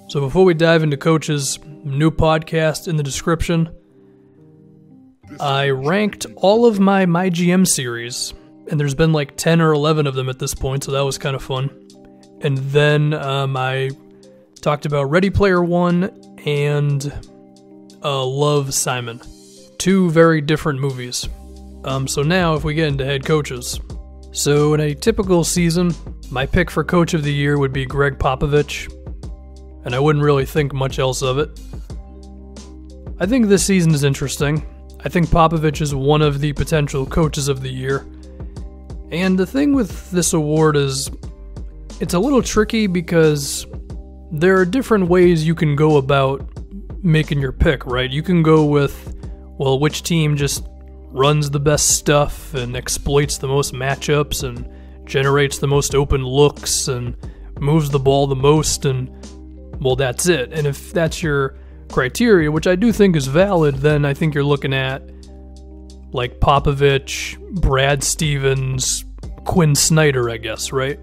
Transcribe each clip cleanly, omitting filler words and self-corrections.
So before we dive into Coach's new podcast in the description, I ranked all of my GM series, and there's been like 10 or 11 of them at this point, so that was kind of fun. And then I talked about Ready Player One and Love, Simon. Two very different movies. So now if we get into head coaches. So in a typical season, my pick for Coach of the Year would be Greg Popovich, and I wouldn't really think much else of it. I think this season is interesting. I think Popovich is one of the potential Coaches of the Year. And the thing with this award is, it's a little tricky because there are different ways you can go about making your pick, right? You can go with, well, which team just runs the best stuff and exploits the most matchups and generates the most open looks and moves the ball the most, and well, that's it. And if that's your criteria, which I do think is valid, then I think you're looking at like Popovich, Brad Stevens, Quinn Snyder, I guess, right?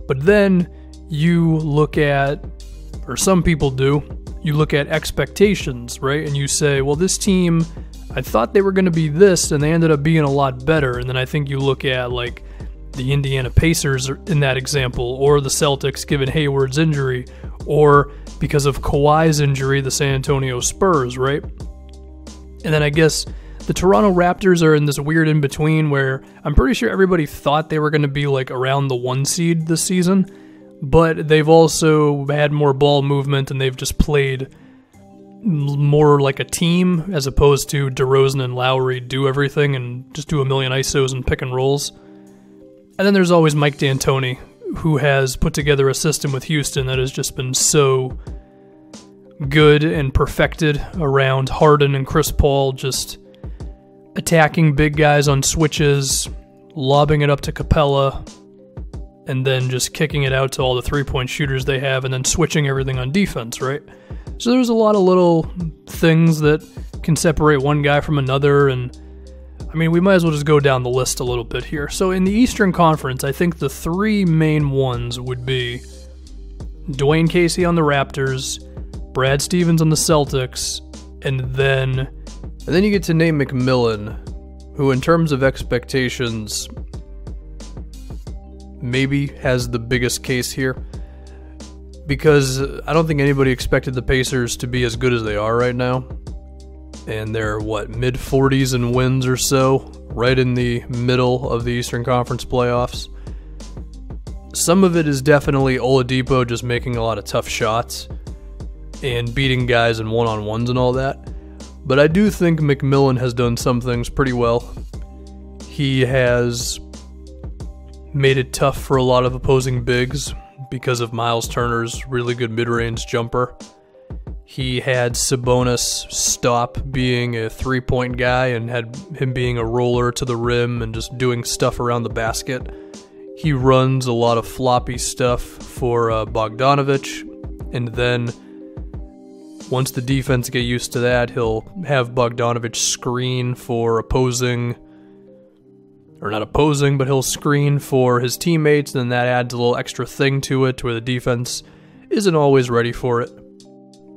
But then you look at, or some people do, you look at expectations, right? And you say, well, this team, I thought they were going to be this, and they ended up being a lot better. And then I think you look at like the Indiana Pacers in that example, or the Celtics given Hayward's injury, or because of Kawhi's injury, the San Antonio Spurs, right? And then I guess the Toronto Raptors are in this weird in-between where I'm pretty sure everybody thought they were going to be like around the 1 seed this season, but they've also had more ball movement and they've just played more like a team as opposed to DeRozan and Lowry do everything and just do a million ISOs and pick and rolls. And then there's always Mike D'Antoni, who has put together a system with Houston that has just been so good and perfected around Harden and Chris Paul, just attacking big guys on switches, lobbing it up to Capella, and then just kicking it out to all the three-point shooters they have, and then switching everything on defense, right? So there's a lot of little things that can separate one guy from another, and I mean, we might as well just go down the list a little bit here. So in the Eastern Conference, I think the three main ones would be Dwayne Casey on the Raptors, Brad Stevens on the Celtics, and then you get to name McMillan, who in terms of expectations maybe has the biggest case here, because I don't think anybody expected the Pacers to be as good as they are right now. And they're, mid-40s in wins or so, right in the middle of the Eastern Conference playoffs. Some of it is definitely Oladipo just making a lot of tough shots and beating guys in one-on-ones and all that. But I do think McMillan has done some things pretty well. He has made it tough for a lot of opposing bigs because of Miles Turner's really good mid-range jumper. He had Sabonis stop being a three-point guy and had him being a roller to the rim and just doing stuff around the basket. He runs a lot of floppy stuff for Bogdanovich, and then once the defense get used to that, he'll have Bogdanovich screen for opposing, or not opposing, but he'll screen for his teammates, and then that adds a little extra thing to it where the defense isn't always ready for it.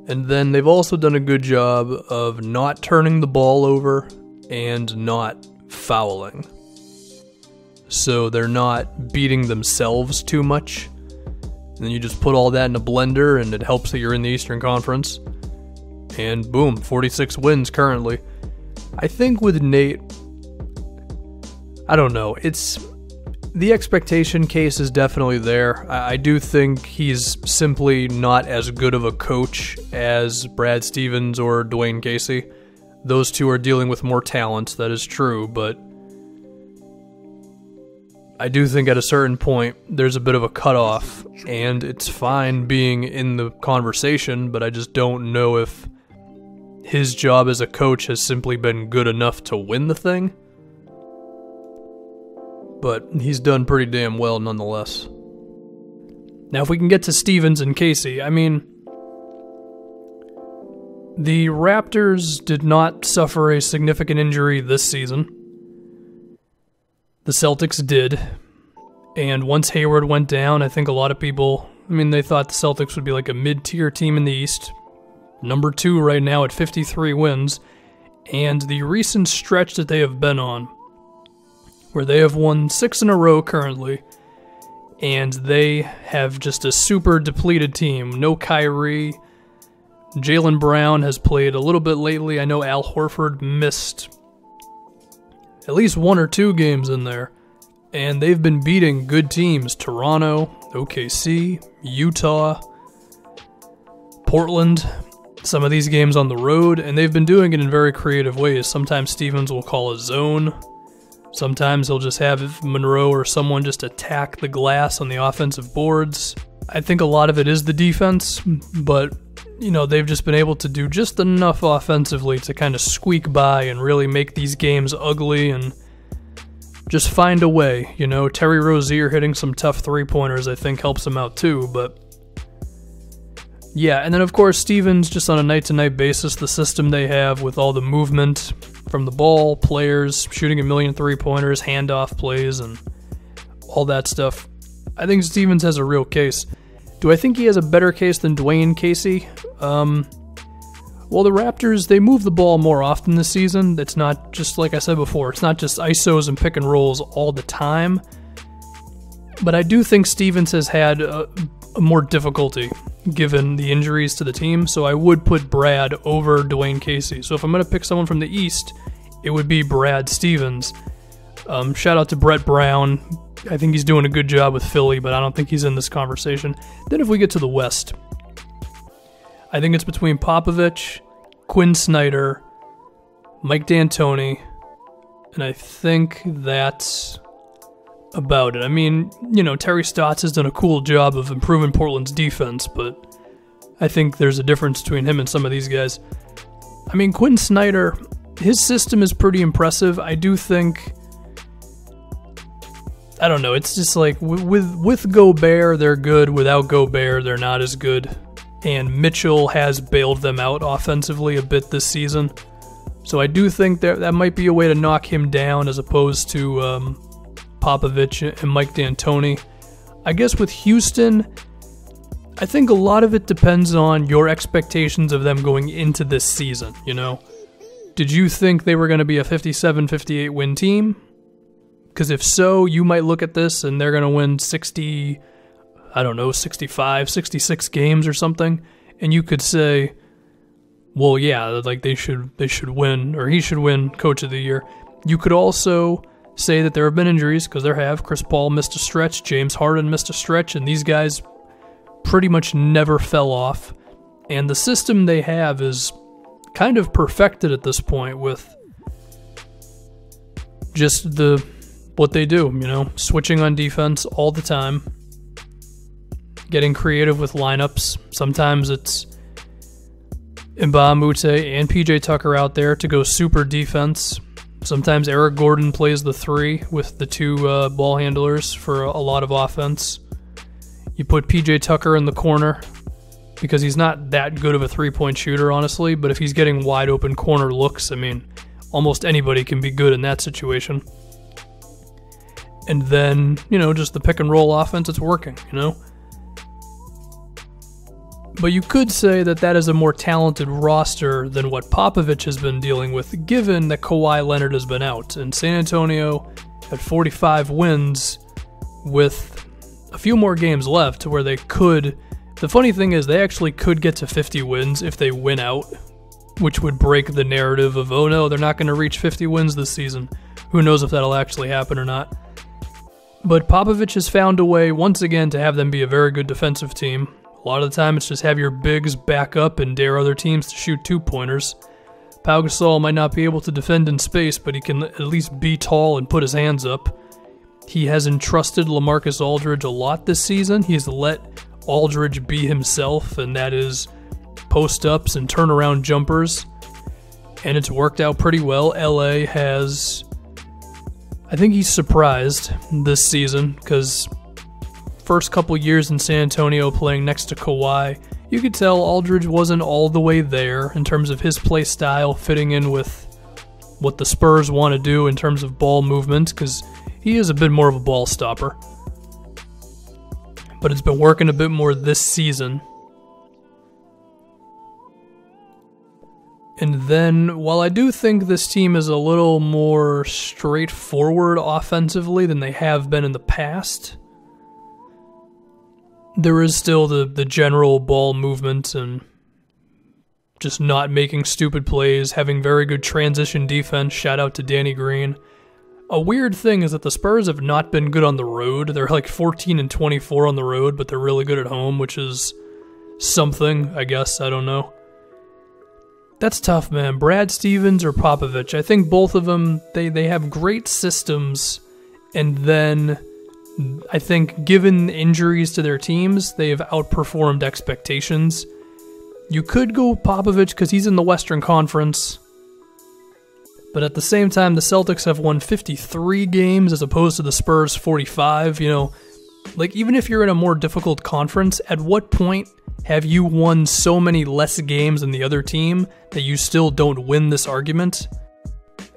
And then they've also done a good job of not turning the ball over and not fouling. So they're not beating themselves too much. And then you just put all that in a blender and it helps that you're in the Eastern Conference. And boom, 46 wins currently. I think with Nate, I don't know, the expectation case is definitely there. I do think he's simply not as good of a coach as Brad Stevens or Dwayne Casey. Those two are dealing with more talent, that is true, but I do think at a certain point there's a bit of a cutoff, and it's fine being in the conversation, but I just don't know if his job as a coach has simply been good enough to win the thing. But he's done pretty damn well nonetheless. Now, if we can get to Stevens and Casey, I mean, the Raptors did not suffer a significant injury this season. The Celtics did. And once Hayward went down, I think a lot of people I mean, they thought the Celtics would be like a mid-tier team in the East. Number 2 right now at 53 wins. And the recent stretch that they have been on, where they have won 6 in a row currently, and they have just a super depleted team. No Kyrie. Jaylen Brown has played a little bit lately. I know Al Horford missed at least 1 or 2 games in there. And they've been beating good teams. Toronto, OKC, Utah, Portland. Some of these games on the road. And they've been doing it in very creative ways. Sometimes Stevens will call a zone. Sometimes he'll just have Monroe or someone just attack the glass on the offensive boards. I think a lot of it is the defense, but, you know, they've just been able to do just enough offensively to kind of squeak by and really make these games ugly and just find a way. You know, Terry Rozier hitting some tough three-pointers I think helps them out too, but yeah, and then of course Stevens just on a night-to-night basis, the system they have with all the movement from the ball, players, shooting a million three-pointers, handoff plays, and all that stuff. I think Stevens has a real case. Do I think he has a better case than Dwayne Casey? Well, the Raptors, they move the ball more often this season. It's not just, like I said before, it's not just ISOs and pick and rolls all the time. But I do think Stevens has had a more difficulty given the injuries to the team, so I would put Brad over Dwayne Casey. So if I'm going to pick someone from the East, it would be Brad Stevens. Shout out to Brett Brown. I think he's doing a good job with Philly, but I don't think he's in this conversation. Then if we get to the West, I think it's between Popovich, Quinn Snyder, Mike D'Antoni, and I think that's about it. I mean, you know, Terry Stotts has done a cool job of improving Portland's defense, but I think there's a difference between him and some of these guys. I mean, Quinn Snyder, his system is pretty impressive. I do think, I don't know, it's just like with Gobert, they're good. Without Gobert, they're not as good. And Mitchell has bailed them out offensively a bit this season. So I do think that might be a way to knock him down as opposed to Popovich and Mike D'Antoni. I guess with Houston, I think a lot of it depends on your expectations of them going into this season, you know? Did you think they were going to be a 57-58 win team? Because if so, you might look at this and they're going to win 60, I don't know, 65, 66 games or something, and you could say, well, yeah, like they should win, or he should win Coach of the Year. You could also say that there have been injuries, because there have. Chris Paul missed a stretch, James Harden missed a stretch, and these guys pretty much never fell off. And the system they have is kind of perfected at this point with just what they do, you know, switching on defense all the time, getting creative with lineups. Sometimes it's Mbah Moute and PJ Tucker out there to go super defense. Sometimes Eric Gordon plays the 3 with the 2 ball handlers for a lot of offense. You put PJ Tucker in the corner because he's not that good of a three-point shooter, honestly, but if he's getting wide open corner looks, I mean, almost anybody can be good in that situation. And then, you know, just the pick and roll offense, it's working, you know? But you could say that that is a more talented roster than what Popovich has been dealing with, given that Kawhi Leonard has been out. And San Antonio had 45 wins with a few more games left to where they could. The funny thing is they actually could get to 50 wins if they win out, which would break the narrative of, oh no, they're not going to reach 50 wins this season. Who knows if that'll actually happen or not. But Popovich has found a way, once again, to have them be a very good defensive team. A lot of the time, it's just have your bigs back up and dare other teams to shoot 2-pointers. Pau Gasol might not be able to defend in space, but he can at least be tall and put his hands up. He has entrusted LaMarcus Aldridge a lot this season. He has let Aldridge be himself, and that is post-ups and turnaround jumpers. And it's worked out pretty well. LA has, I think he's surprised this season, because first couple years in San Antonio playing next to Kawhi, you could tell Aldridge wasn't all the way there in terms of his play style fitting in with what the Spurs want to do in terms of ball movement, because he is a bit more of a ball stopper. but it's been working a bit more this season. And then, while I do think this team is a little more straightforward offensively than they have been in the past, there is still the general ball movement and just not making stupid plays, having very good transition defense. Shout out to Danny Green. A weird thing is that the Spurs have not been good on the road. They're like 14-24 on the road, but they're really good at home, which is something, I guess. I don't know. That's tough, man. Brad Stevens or Popovich. I think both of them, they have great systems, and then I think given injuries to their teams, they have outperformed expectations. You could go Popovich because he's in the Western Conference, but at the same time, the Celtics have won 53 games as opposed to the Spurs 45. You know, like even if you're in a more difficult conference, at what point have you won so many less games than the other team that you still don't win this argument?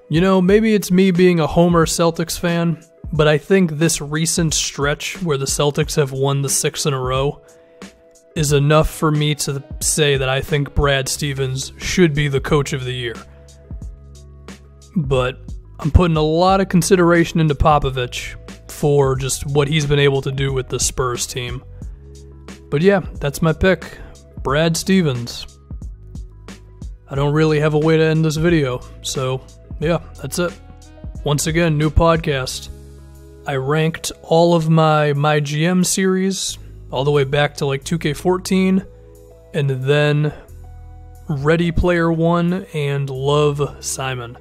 You know, maybe it's me being a Homer Celtics fan, but I think this recent stretch where the Celtics have won the 6 in a row is enough for me to say that I think Brad Stevens should be the coach of the year. But I'm putting a lot of consideration into Popovich for just what he's been able to do with the Spurs team. But yeah, that's my pick, Brad Stevens. I don't really have a way to end this video, so yeah, that's it. Once again, new podcast. I ranked all of my GM series all the way back to like 2K14, and then Ready Player One and Love Simon.